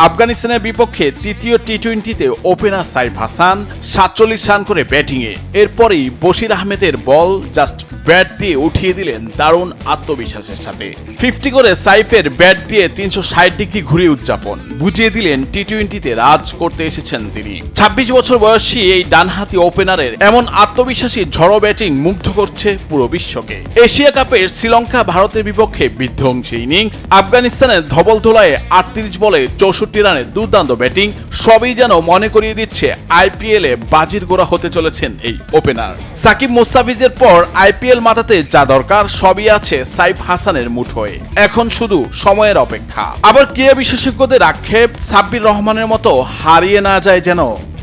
আফগানিস্তানের বিপক্ষে তৃতীয় টি-20তে ওপেনার সাইফ হাসান 47 রান করে ব্যাটিংয়ে। এরপরই বশির আহমেদের বল জাস্ট ব্যাট দিয়ে উঠিয়ে দিলেন দারুণ আত্মবিশ্বাসের সাথে। 50 করে সাইফের ব্যাট দিয়ে 360 ডিগ্রি ঘুরে উদযাপন বুঝিয়ে দিলেন টি-20তে রাজ করতে এসেছেন তিনি। 26 বছর বয়সী এই ডানহাতি ওপেনারের এমন আত্মবিশ্বাসী ঝড়ো ব্যাটিং মুগ্ধ করছে পুরো বিশ্বকে। এশিয়া কাপের শ্রীলঙ্কা ভারতের বিপক্ষে বিধ্বংসী ইনিংস, আফগানিস্তানের ধবলধোলায় 38 বলে 64 রানের দুর্দান্ত ব্যাটিং সবই যেন মনে করিয়ে দিচ্ছে আইপিএল এ বাজির গোড়া হতে চলেছেন এই ওপেনার। সাকিব মুস্তাফিজের পর আইপিএল মাতাতে যা দরকার সবই আছে সাইফ হাসানের মুঠোয়, এখন শুধু সময়ের অপেক্ষা। আবার ক্রীড়া বিশেষজ্ঞদের আক্ষেপ, সাব্বির রহমানের মতো হারিয়ে না যায় যেন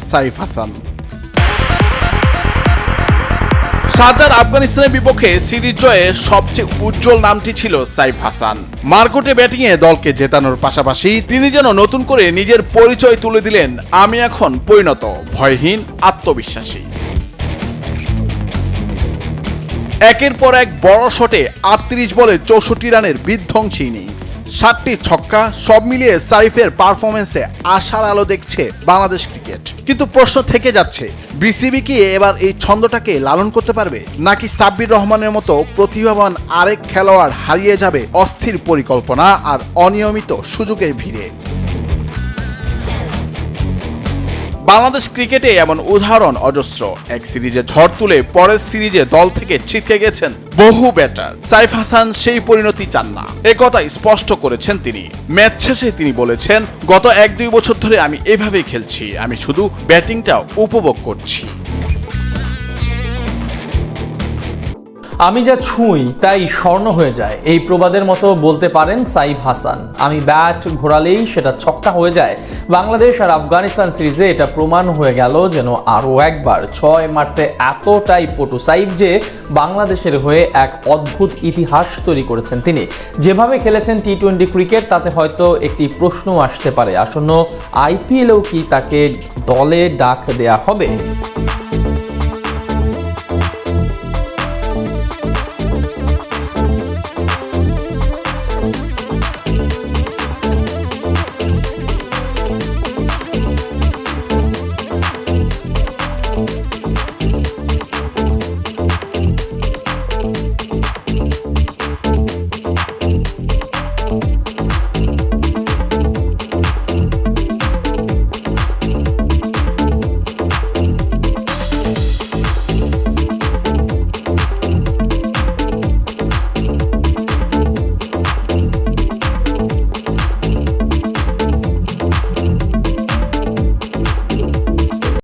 সাইফ হাসান। শারজার আফগানিস্তানের বিপক্ষে সিরিজ জয়ে সবচেয়ে উজ্জ্বল নামটি ছিল সাইফ হাসান। মারকুটে ব্যাটিংয়ে দলকে জেতানোর পাশাপাশি তিনি যেন নতুন করে নিজের পরিচয় তুলে দিলেন, আমি এখন পরিণত ভয়হীন আত্মবিশ্বাসী। একের পর এক বড় শটে 38 বলে 64 রানের বিধ্বংসী ইনিংস, 7টি ছক্কা, সব মিলিয়ে সাইফের পারফরমেন্সে আশার আলো দেখছে বাংলাদেশ ক্রিকেট। কিন্তু প্রশ্ন থেকে যাচ্ছে, বিসিবি কি এবার এই ছন্দটাকে লালন করতে পারবে, নাকি সাব্বির রহমানের মতো প্রতিভাবান আরেক খেলোয়াড় হারিয়ে যাবে অস্থির পরিকল্পনা আর অনিয়মিত সুযোগের ভিড়ে? বাংলাদেশ ক্রিকেটে এমন উদাহরণ অজস্র। এক সিরিজে ঝড় তুলে পরের সিরিজে দল থেকে ছিটকে গেছেন বহু ব্যাটার। সাইফ হাসান সেই পরিণতি চান না, একথা স্পষ্ট করেছেন তিনি। ম্যাচ শেষে তিনি বলেছেন, গত 1-2 বছর ধরে আমি এভাবেই খেলছি, আমি শুধু ব্যাটিংটা উপভোগ করছি। আমি যা ছুঁই তাই স্বর্ণ হয়ে যায়, এই প্রবাদের মতো বলতে পারেন সাইফ হাসান। আমি ব্যাট ঘোরালেই সেটা ছক্কা হয়ে যায়। বাংলাদেশ আর আফগানিস্তান সিরিজে এটা প্রমাণ হয়ে গেল যেন আরও একবার। 6 মারতে এতটাই পটু সাইফ যে বাংলাদেশের হয়ে এক অদ্ভুত ইতিহাস তৈরি করেছেন তিনি। যেভাবে খেলেছেন টি-20 ক্রিকেট, তাতে হয়তো একটি প্রশ্ন আসতে পারে, আসন্ন আইপিএলেও কি তাকে দলে ডাক দেয়া হবে?